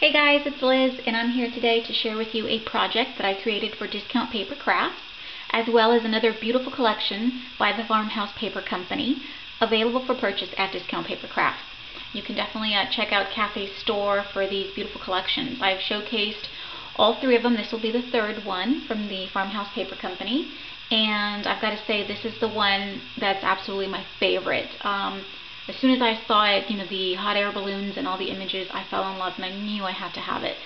Hey guys, it's Liz, and I'm here today to share with you a project that I created for Discount Paper Crafts, as well as another beautiful collection by the Farmhouse Paper Company, available for purchase at Discount Paper Crafts. You can definitely check out Kathy's store for these beautiful collections. I've showcased all three of them. This will be the third one from the Farmhouse Paper Company, and I've got to say this is the one that's absolutely my favorite. As soon as I saw it, the hot air balloons and all the images, I fell in love and I knew I had to have it.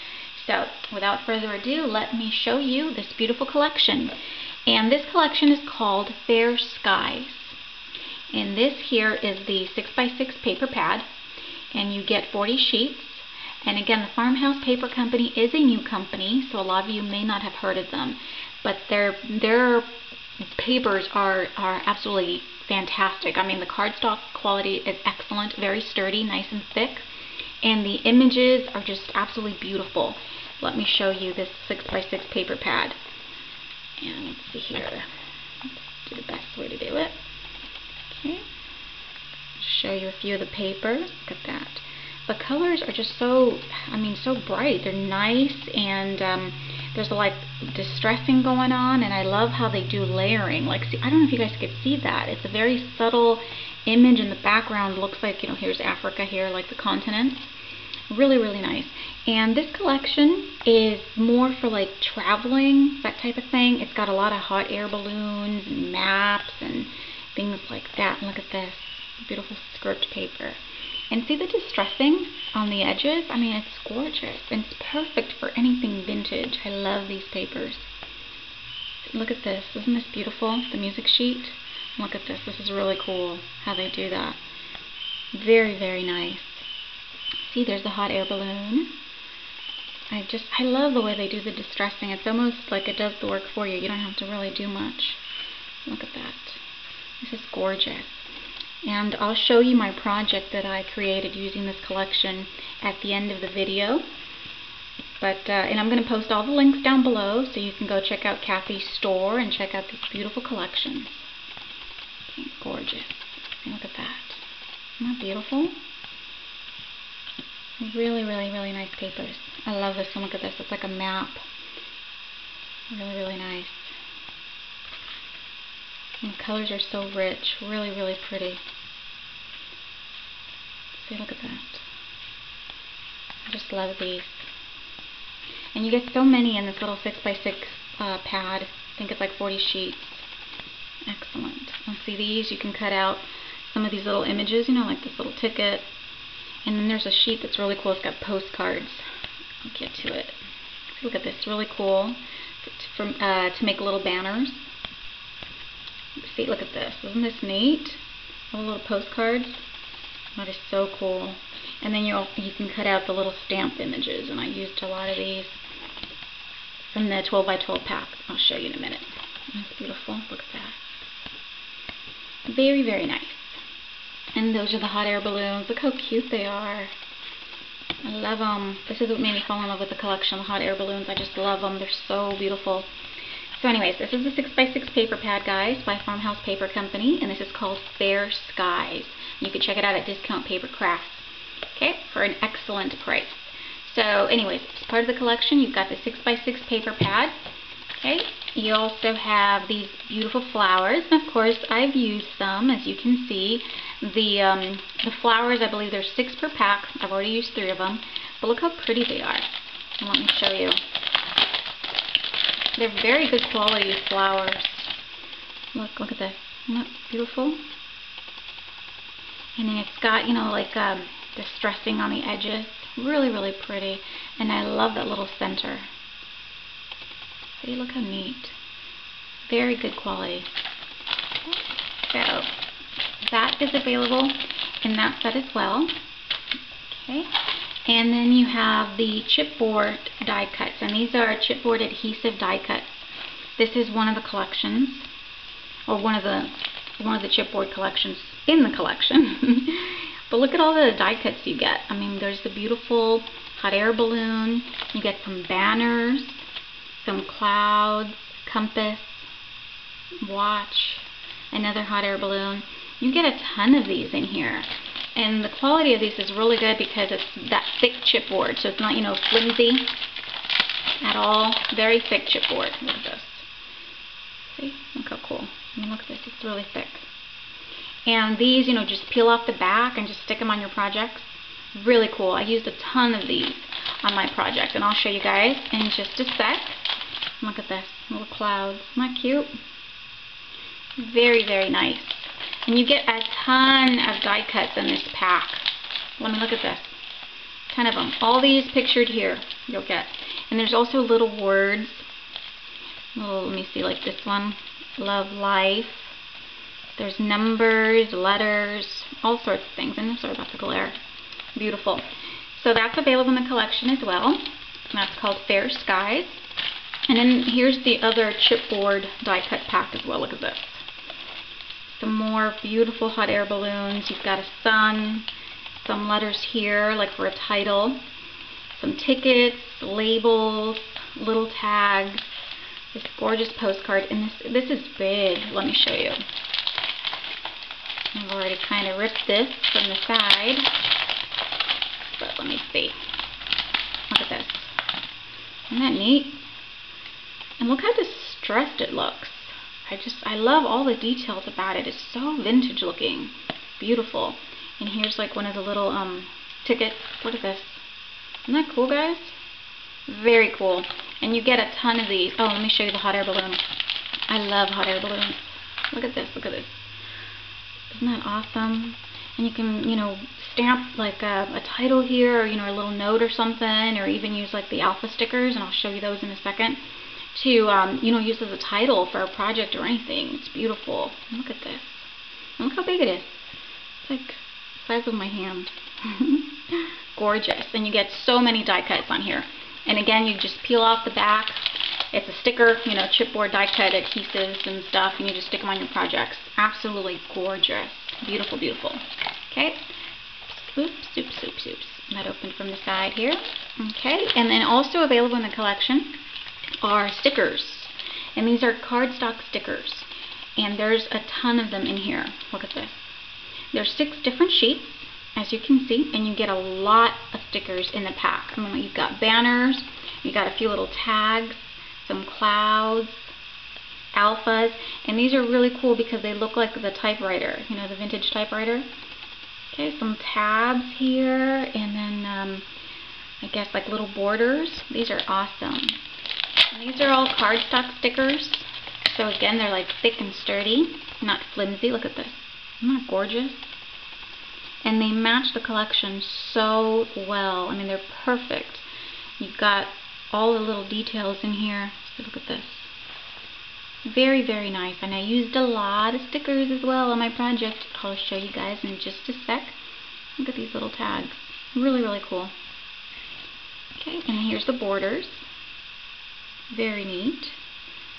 So without further ado, let me show you this beautiful collection. And this collection is called Fair Skies. And this here is the 6x6 paper pad, and you get 40 sheets. And again, the Farmhouse Paper Company is a new company, so a lot of you may not have heard of them, but their papers are absolutely fantastic. I mean, the cardstock quality is excellent, very sturdy, nice and thick, and the images are just absolutely beautiful. Let me show you this 6x6 paper pad. And let's see here. Let's do the best way to do it. Okay. Show you a few of the paper. Look at that. The colors are just so bright. They're nice, and there's like distressing going on, and I love how they do layering. Like, see, I don't know if you guys could see that. It's a very subtle image in the background. Looks like, here's Africa here, like the continents. Really, really nice. And this collection is more for like traveling, that type of thing. It's got a lot of hot air balloons and maps and things like that. And look at this beautiful script paper. And see the distressing on the edges? I mean, it's gorgeous. And it's perfect for anything vintage. I love these papers. Look at this. Isn't this beautiful? The music sheet. Look at this. This is really cool how they do that. Very, very nice. See, there's the hot air balloon. I love the way they do the distressing. It's almost like it does the work for you. You don't have to really do much. Look at that. This is gorgeous. And I'll show you my project that I created using this collection at the end of the video. And I'm going to post all the links down below so you can go check out Kathy's store and check out these beautiful collections. Okay, gorgeous. Look at that. Isn't that beautiful? Really, really, really nice papers. I love this one. Look at this. It's like a map. Really, really nice. And the colors are so rich. Really, really pretty. See, look at that. I just love these. And you get so many in this little 6x6 pad. I think it's like 40 sheets. Excellent. And see these? You can cut out some of these little images, like this little ticket. And then there's a sheet that's really cool. It's got postcards. I'll get to it. See, look at this. Really cool. To make little banners. See, look at this. Isn't this neat? All the little postcards. That is so cool. And then you can cut out the little stamp images, and I used a lot of these from the 12x12 pack. I'll show you in a minute. That's beautiful. Look at that. Very, very nice. And those are the hot air balloons. Look how cute they are. I love them. This is what made me fall in love with the collection, the hot air balloons. I just love them. They're so beautiful. So anyways, this is the 6x6 paper pad, guys, by Farmhouse Paper Company, and this is called Fair Skies. You can check it out at Discount Paper Crafts, okay, for an excellent price. So anyways, as part of the collection, you've got the 6x6 paper pad, okay. You also have these beautiful flowers, and of course, I've used some, as you can see. The flowers, I believe there's 6 per pack. I've already used 3 of them, but look how pretty they are. And let me show you. They're very good quality flowers. Look at this. Isn't that beautiful? And then it's got, like distressing on the edges. Really, really pretty. And I love that little center. See, look how neat. Very good quality. So, that is available in that set as well. Okay. And then you have the chipboard die cuts, and these are chipboard adhesive die cuts. This is one of the collections, or one of the chipboard collections in the collection. But look at all the die cuts you get. I mean, there's the beautiful hot air balloon. You get some banners, some clouds, compass, watch, another hot air balloon. You get a ton of these in here. And the quality of these is really good because it's that thick chipboard, so it's not, you know, flimsy at all. Very thick chipboard. Look at this. See? Look how cool. I mean, look at this. It's really thick. And these, you know, just peel off the back and just stick them on your projects. Really cool. I used a ton of these on my project, and I'll show you guys in just a sec. Look at this. Little clouds. Isn't that cute? Very, very nice. And you get a ton of die cuts in this pack. Let me look at this. 10 of them. All these pictured here you'll get. And there's also little words. Let me see, like this one. Love life. There's numbers, letters, all sorts of things. And sorry about the glare. Beautiful. So that's available in the collection as well. That's called Fair Skies. And then here's the other chipboard die cut pack as well. Look at this. Some more beautiful hot air balloons. You've got a sun, some letters here like for a title, some tickets, labels, little tags, this gorgeous postcard, and this is big. Let me show you. I've already kind of ripped this from the side, but let me see. Look at this. Isn't that neat? And look how distressed it looks. I love all the details about it. It's so vintage looking. Beautiful. And here's like one of the little tickets. Look at this. Isn't that cool, guys? Very cool. And you get a ton of these. Oh, let me show you the hot air balloon. I love hot air balloons. Look at this. Look at this. Isn't that awesome? And you can, you know, stamp like a title here, or, you know, a little note or something, or even use like the alpha stickers, and I'll show you those in a second, to, you know, use as a title for a project or anything. It's beautiful. Look at this. Look how big it is. It's like the size of my hand. Gorgeous. And you get so many die cuts on here. And again, you just peel off the back. It's a sticker, you know, chipboard die cut adhesives and stuff, and you just stick them on your projects. Absolutely gorgeous. Beautiful, beautiful. Okay. Oops, oops, oops, oops. That opened from the side here. Okay. And then also available in the collection are stickers. And these are cardstock stickers. And there's a ton of them in here. Look at this. There's 6 different sheets, as you can see, and you get a lot of stickers in the pack. I mean, you've got banners, you got a few little tags, some clouds, alphas, and these are really cool because they look like the typewriter, you know, the vintage typewriter. Okay, some tabs here, and then I guess like little borders. These are awesome. And these are all cardstock stickers. So again, they're like thick and sturdy, not flimsy. Look at this. Isn't that gorgeous? And they match the collection so well. I mean, they're perfect. You've got all the little details in here. So look at this. Very, very nice. And I used a lot of stickers as well on my project. I'll show you guys in just a sec. Look at these little tags. Really, really cool. Okay, and here's the borders. Very neat.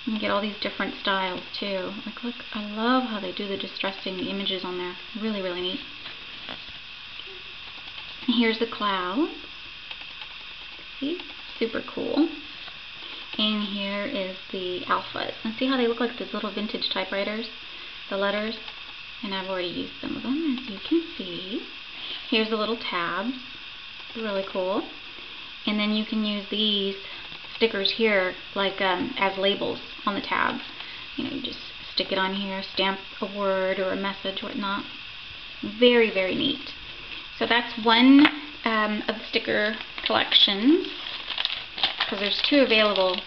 You can get all these different styles too. Like, look, I love how they do the distressing images on there. Really, really neat. And here's the clouds. See? Super cool. And here is the alphas. And see how they look like these little vintage typewriters? The letters. And I've already used some of them, as you can see. Here's the little tabs. Really cool. And then you can use these stickers here like as labels on the tab. You know, you just stick it on here, stamp a word or a message, whatnot. Very, very neat. So that's one of the sticker collections, because there's 2 available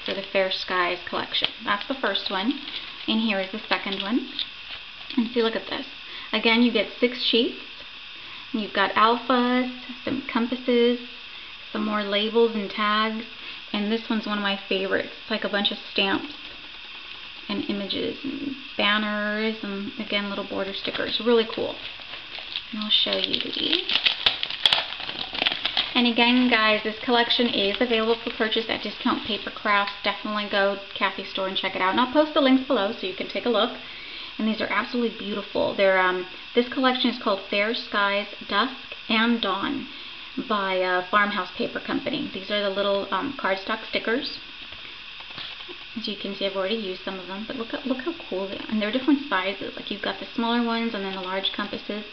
for the Fair Skies collection. That's the first one, and here is the second one. And see, look at this. Again, you get 6 sheets. And you've got alphas, some compasses, some more labels and tags, and this one's one of my favorites. It's like a bunch of stamps and images and banners and, again, little border stickers. Really cool. And I'll show you these. And again, guys, this collection is available for purchase at Discount Paper Crafts. Definitely go to Kathy's store and check it out. And I'll post the links below so you can take a look. And these are absolutely beautiful. They're this collection is called Fair Skies Dusk and Dawn by Farmhouse Paper Company. These are the little cardstock stickers. As you can see, I've already used some of them, but look how cool they are. And they're different sizes. Like, you've got the smaller ones and then the large compasses.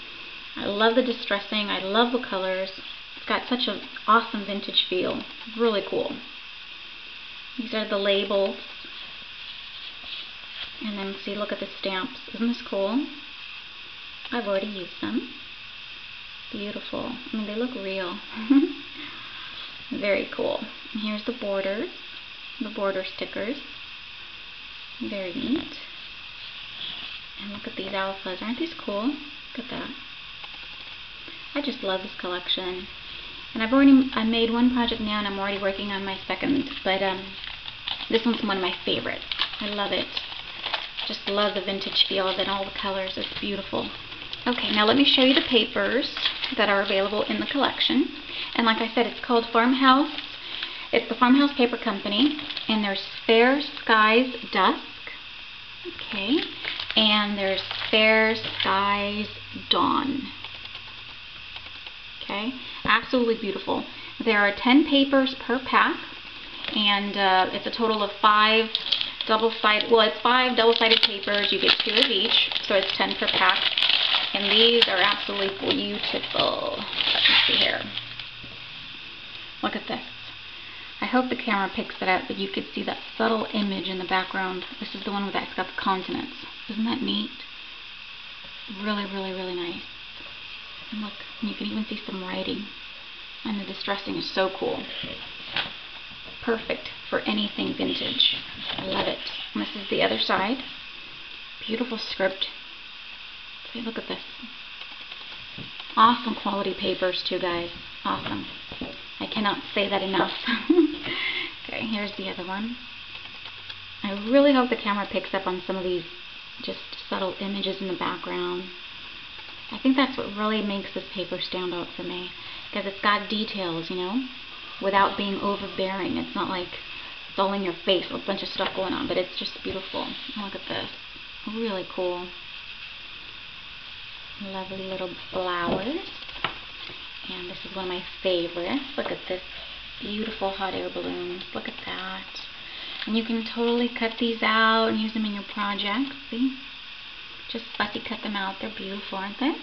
I love the distressing. I love the colors. It's got such an awesome vintage feel. Really cool. These are the labels. And then see, look at the stamps. Isn't this cool? I've already used them. Beautiful. I mean, they look real. Very cool. And here's the borders. The border stickers. Very neat. And look at these alphas. Aren't these cool? Look at that. I just love this collection. And I made one project now and I'm already working on my second. But this one's one of my favorites. I love it. Just love the vintage feel of it, all the colors. It's beautiful. Okay, now let me show you the papers that are available in the collection. And like I said, it's called Farmhouse. It's the Farmhouse Paper Company. And there's Fair Skies Dusk. Okay. And there's Fair Skies Dawn. Okay. Absolutely beautiful. There are 10 papers per pack. And it's a total of 5 double-sided, well, it's 5 double-sided papers. You get 2 of each, so it's 10 per pack. And these are absolutely beautiful. Let me see here. Look at this. I hope the camera picks it up, but you could see that subtle image in the background. This is the one that's got the continents. Isn't that neat? Really, really, really nice. And look, you can even see some writing. And the distressing is so cool. Perfect for anything vintage. I love it. And this is the other side. Beautiful script. See, look at this. Awesome quality papers too, guys. Awesome. I cannot say that enough. Okay, here's the other one. I really hope the camera picks up on some of these just subtle images in the background. I think that's what really makes this paper stand out for me. Because it's got details, you know, without being overbearing. It's not like it's all in your face with a bunch of stuff going on, but it's just beautiful. Look at this. Really cool. Lovely little flowers. And this is one of my favorites. Look at this beautiful hot air balloons. Look at that. And you can totally cut these out and use them in your projects. See? Just fussy cut them out. They're beautiful, aren't they?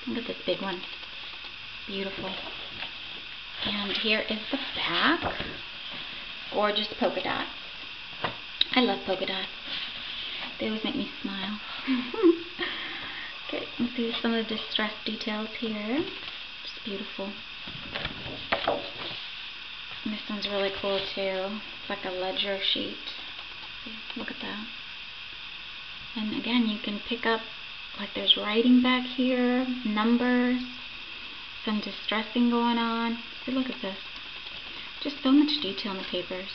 Look at this big one. Beautiful. And here is the back. Gorgeous polka dots. I love polka dots. They always make me smile. Okay, let's see some of the distressed details here. Just beautiful. And this one's really cool too. It's like a ledger sheet. See, look at that. And again, you can pick up, like there's writing back here, numbers, some distressing going on. See, look at this. Just so much detail in the papers.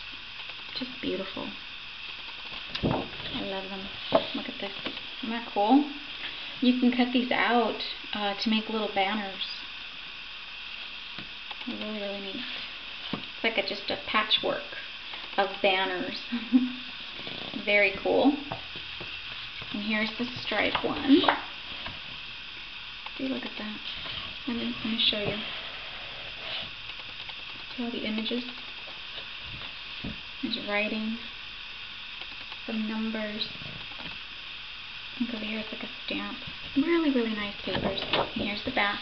Just beautiful. I love them. Look at this. Isn't that cool? You can cut these out to make little banners. Really, really neat. It's like just a patchwork of banners. Very cool. And here's the stripe one. See, look at that. Let me show you. See all the images? There's writing, some numbers. Look over here, it's like a stamp. Really, really nice papers. And here's the back.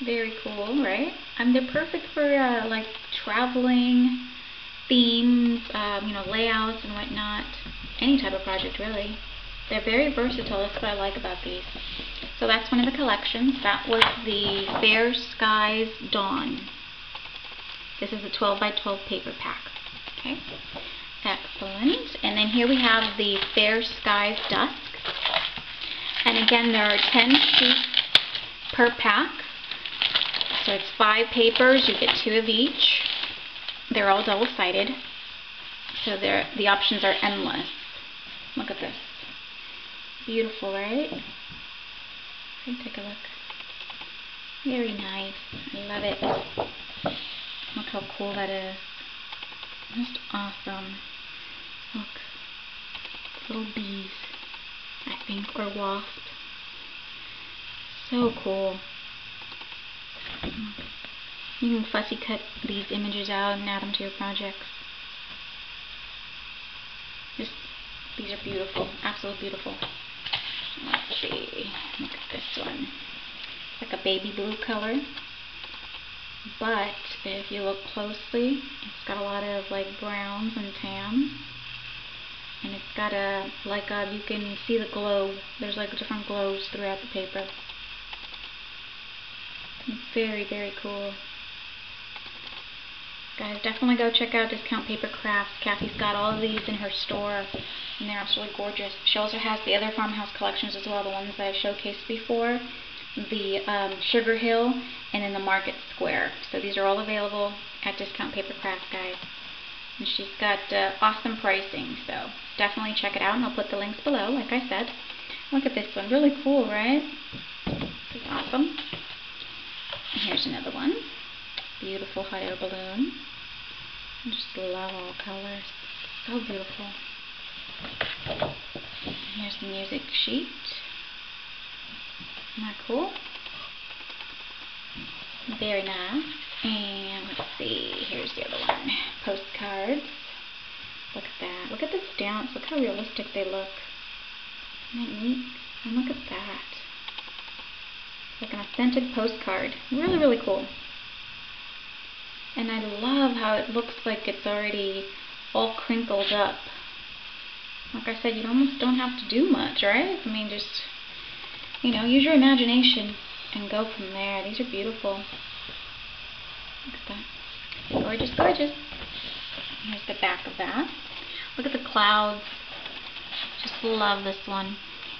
Very cool, right? They're perfect for like traveling, themes, you know, layouts and whatnot. Any type of project, really. They're very versatile. That's what I like about these. So that's one of the collections. That was the Fair Skies Dawn. This is a 12 by 12 paper pack. Okay. Excellent. And then here we have the Fair Skies Dusk. And again, there are 10 sheets per pack. So it's 5 papers. You get 2 of each. They're all double-sided. So the options are endless. Look at this. Beautiful, right? Okay, take a look. Very nice. I love it. Look how cool that is. Just awesome. Look. Little bees, I think, or wasps. So cool. You can fussy cut these images out and add them to your projects. These are beautiful. Absolutely beautiful. Let's see. Look at this one. It's like a baby blue color. But if you look closely, it's got a lot of like browns and tans. And it's got you can see the glow. There's like different glows throughout the paper. Very, very cool. Guys, definitely go check out Discount Paper Crafts. Kathy's got all of these in her store, and they're absolutely gorgeous. She also has the other farmhouse collections as well, the ones that I showcased before, the Sugar Hill, and in the Market Square. So these are all available at Discount Paper Crafts, guys. And she's got awesome pricing, so definitely check it out, and I'll put the links below, like I said. Look at this one. Really cool, right? This is awesome. And here's another one. Beautiful hot air balloon. I just love all colors. So beautiful. Here's the music sheet. Isn't that cool? Very nice. And let's see, here's the other one. Postcards. Look at that. Look at the stamps. Look how realistic they look. Isn't that neat? And look at that. Like an authentic postcard. Really, really cool. And I love how it looks like it's already all crinkled up. Like I said, you almost don't have to do much, right? I mean, just, use your imagination and go from there. These are beautiful. Look at that. Gorgeous, gorgeous. Here's the back of that. Look at the clouds. Just love this one.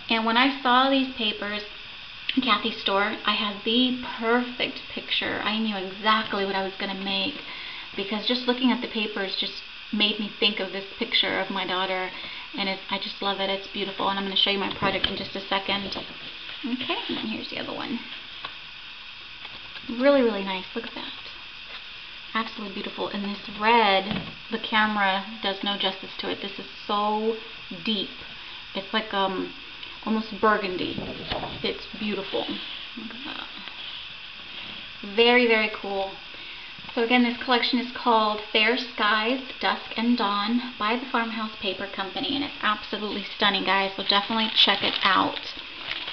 And when I saw these papers in Kathy's store, I had the perfect picture. I knew exactly what I was going to make, because just looking at the papers just made me think of this picture of my daughter, and I just love it. It's beautiful, and I'm going to show you my project in just a second. Okay, and then here's the other one. Really, really nice. Look at that. Absolutely beautiful. And this red, the camera does no justice to it. This is so deep. It's like almost burgundy. It's beautiful. Look at that. Very, very cool. So again, this collection is called Fair Skies, Dusk and Dawn by the Farmhouse Paper Company, and it's absolutely stunning, guys, so definitely check it out.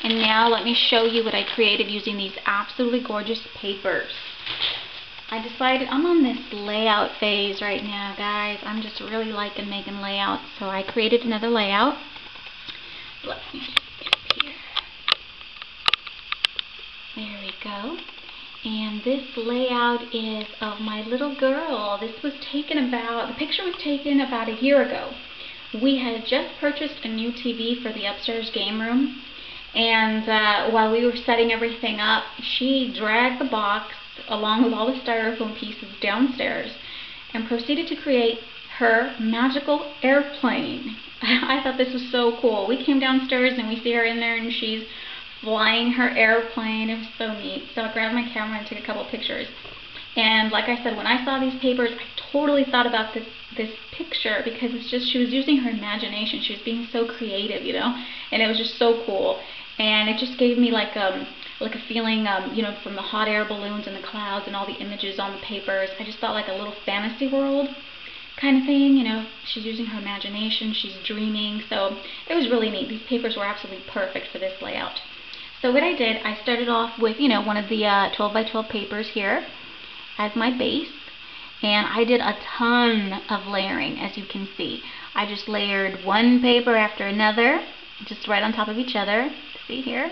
And now let me show you what I created using these absolutely gorgeous papers. I decided I'm on this layout phase right now, guys. I'm just really liking making layouts, so I created another layout. Let me get up here. There we go. And this layout is of my little girl. This was taken the picture was taken about a year ago. We had just purchased a new TV for the upstairs game room, and while we were setting everything up, she dragged the box along with all the styrofoam pieces downstairs and proceeded to create her magical airplane. I thought this was so cool. We came downstairs and we see her in there and she's flying her airplane. It was so neat. So I grabbed my camera and took a couple of pictures. And like I said, when I saw these papers, I totally thought about this picture, because it's just, she was using her imagination. She was being so creative, and it was just so cool. And it just gave me like a feeling, from the hot air balloons and the clouds and all the images on the papers. I just felt like a little fantasy world kind of thing, She's using her imagination, she's dreaming, so it was really neat. These papers were absolutely perfect for this layout. So what I did, I started off with, one of the 12 by 12 papers here as my base, and I did a ton of layering, as you can see. I just layered one paper after another, just right on top of each other. See here?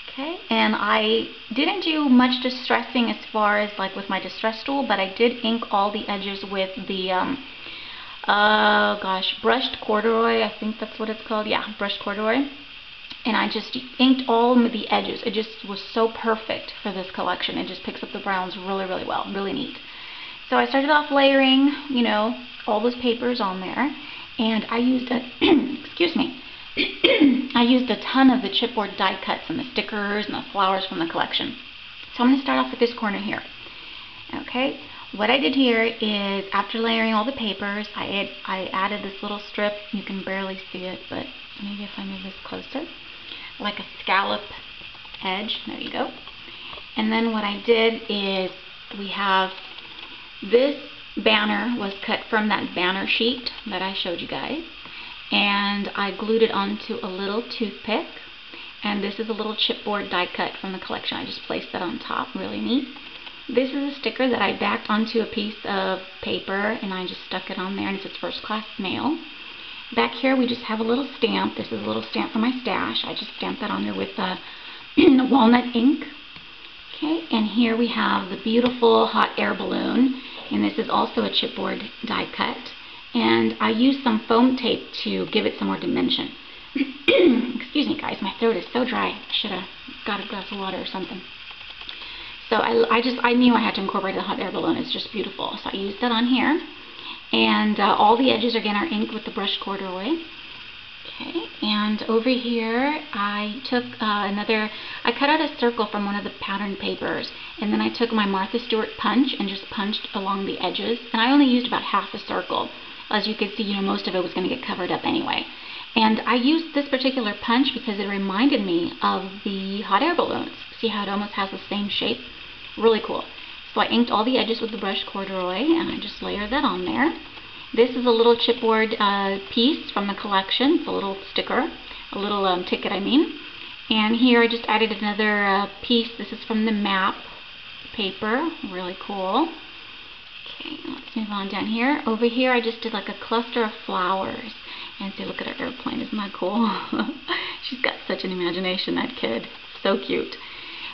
Okay, and I didn't do much distressing as far as like with my distress tool, but I did ink all the edges with the, brushed corduroy, I think that's what it's called. Yeah, brushed corduroy. And I just inked all the edges. It just was so perfect for this collection. It just picks up the browns really, really well. Really neat. So I started off layering, all those papers on there. And I used excuse me. I used a ton of the chipboard die cuts and the stickers and the flowers from the collection. So I'm going to start off with this corner here. Okay, what I did here is, after layering all the papers, I added this little strip. You can barely see it, but maybe if I move this closer, like a scallop edge. There you go. And then what I did is, we have this banner was cut from that banner sheet that I showed you guys. and I glued it onto a little toothpick. And this is a little chipboard die cut from the collection. I just placed that on top, really neat. This is a sticker that I backed onto a piece of paper, and I just stuck it on there, and it says First Class Mail. Back here we just have a little stamp. This is a little stamp for my stash. I just stamped that on there with walnut ink. Okay, and here we have the beautiful hot air balloon, and this is also a chipboard die cut. And I used some foam tape to give it some more dimension. Excuse me guys, my throat is so dry. I should have got a glass of water or something. So I knew I had to incorporate the hot air balloon. It's just beautiful. So I used that on here. And all the edges again are inked with the brush corduroy. Okay, and over here I took I cut out a circle from one of the pattern papers, and then I took my Martha Stewart punch and just punched along the edges, and I only used about half a circle. As you can see, most of it was going to get covered up anyway. And I used this particular punch because it reminded me of the hot air balloons. See how it almost has the same shape? Really cool. So I inked all the edges with the brush corduroy, and I just layered that on there. This is a little chipboard piece from the collection. It's a little sticker, a little ticket I mean. And here I just added another piece. This is from the map paper. Really cool. Okay, let's move on down here. Over here I just did like a cluster of flowers. And see, look at her airplane. Isn't that cool? She's got such an imagination, that kid. So cute.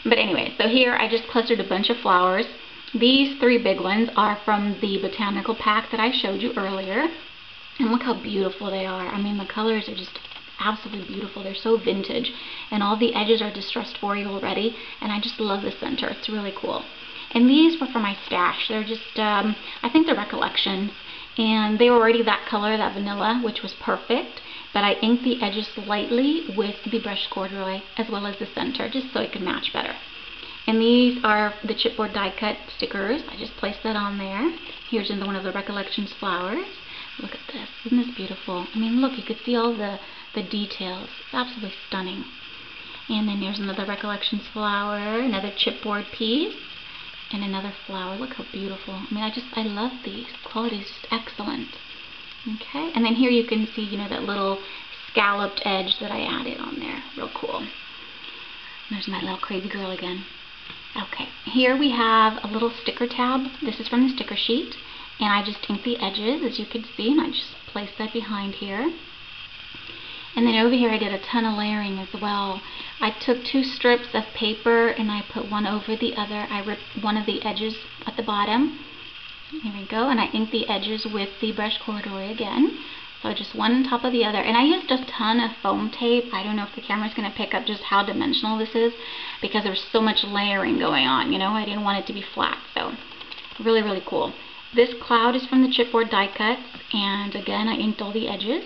But anyway, so here I just clustered a bunch of flowers. These three big ones are from the botanical pack that I showed you earlier. And look how beautiful they are. I mean, the colors are just absolutely beautiful. They're so vintage. And all the edges are distressed for you already. And I just love the center. It's really cool. And these were for my stash. They're just, I think they're recollections. And they were already that color, that vanilla, which was perfect. But I inked the edges slightly with the brush corduroy as well as the center, just so it could match better. And these are the chipboard die cut stickers. I just placed that on there. Here's one of the recollections flowers. Look at this. Isn't this beautiful? I mean, look, you could see all the details. It's absolutely stunning. And then there's another recollections flower, another chipboard piece, and another flower. Look how beautiful. I mean, I love these. The quality is just excellent. Okay, and then here you can see, that little scalloped edge that I added on there. Real cool. There's my little crazy girl again. Okay, here we have a little sticker tab. This is from the sticker sheet, and I just inked the edges, as you can see, and I just placed that behind here. And then over here I did a ton of layering as well. I took 2 strips of paper and I put one over the other. I ripped one of the edges at the bottom. Here we go. And I inked the edges with the brush corduroy again. So just one on top of the other. And I used a ton of foam tape. I don't know if the camera's going to pick up just how dimensional this is, because there's so much layering going on. I didn't want it to be flat. So really, really cool. This cloud is from the chipboard die cuts. And again, I inked all the edges.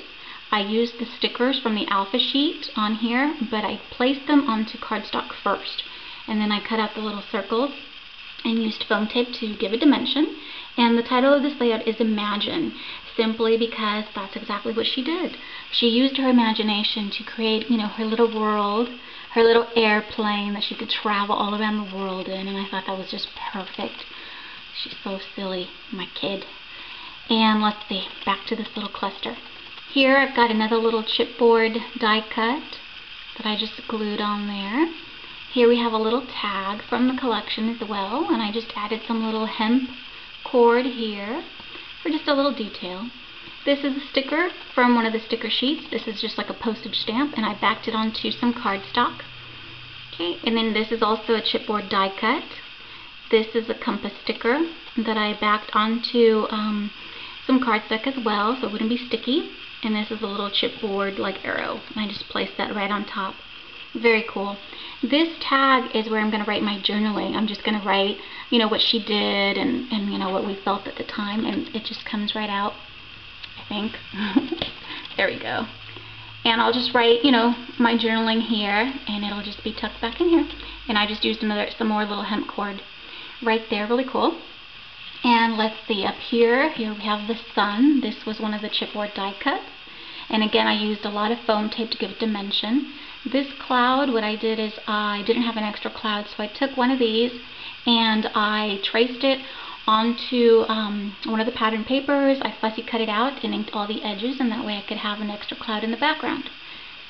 I used the stickers from the alpha sheet on here, but I placed them onto cardstock first. And then I cut out the little circles and used foam tape to give it dimension. And the title of this layout is Imagine, simply because that's exactly what she did. She used her imagination to create, her little world, her little airplane that she could travel all around the world in, and I thought that was just perfect. She's so silly, my kid. And let's see, back to this little cluster. Here I've got another little chipboard die cut that I just glued on there. Here we have a little tag from the collection as well, and I just added some little hemp cord here for just a little detail. This is a sticker from one of the sticker sheets. This is just like a postage stamp, and I backed it onto some cardstock. Okay, and then this is also a chipboard die cut. This is a compass sticker that I backed onto some cardstock as well, so it wouldn't be sticky. And this is a little chipboard like arrow, and I just placed that right on top. Very cool. This tag is where I'm going to write my journaling. I'm just going to write, what she did and what we felt at the time, and it just comes right out, I think. There we go. And I'll just write, my journaling here, and it'll just be tucked back in here. And I just used some more little hemp cord right there. Really cool. And let's see, up here we have the sun. This was one of the chipboard die cuts. And again, I used a lot of foam tape to give it dimension. This cloud, what I did is I didn't have an extra cloud, so I took one of these and I traced it onto one of the pattern papers. I fussy cut it out and inked all the edges, and that way I could have an extra cloud in the background.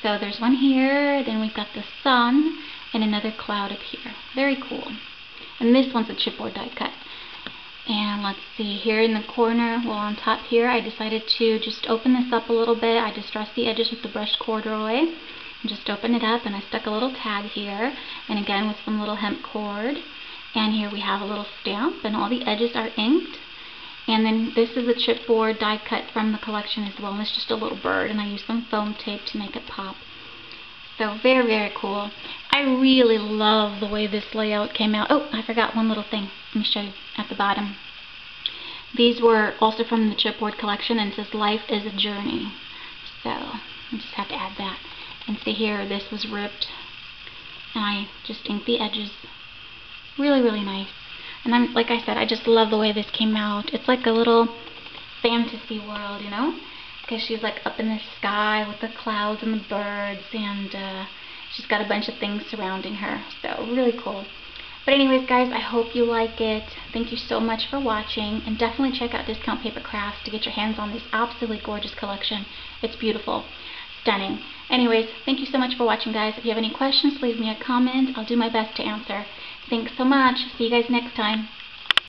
So there's one here, then we've got the sun, and another cloud up here. Very cool. And this one's a chipboard die cut. And let's see, here in the corner, well on top here, I decided to just open this up a little bit. I distressed the edges with the brushed corduroy. And just open it up, and I stuck a little tag here, and again with some little hemp cord. And here we have a little stamp, and all the edges are inked. And then this is a chipboard die cut from the collection as well, and it's just a little bird, and I used some foam tape to make it pop. So very, very cool. I really love the way this layout came out. Oh, I forgot one little thing. Let me show you at the bottom. These were also from the chipboard collection, and it says life is a journey. So I just have to add that. And see here, this was ripped, and I just inked the edges. Really, really nice. And like I said, I just love the way this came out. It's like a little fantasy world, you know? Because she's like up in the sky with the clouds and the birds, and she's got a bunch of things surrounding her. So really cool. But anyways, guys, I hope you like it. Thank you so much for watching, and definitely check out Discount Paper Crafts to get your hands on this absolutely gorgeous collection. It's beautiful. Stunning. Anyways, thank you so much for watching, guys. If you have any questions, leave me a comment. I'll do my best to answer. Thanks so much. See you guys next time.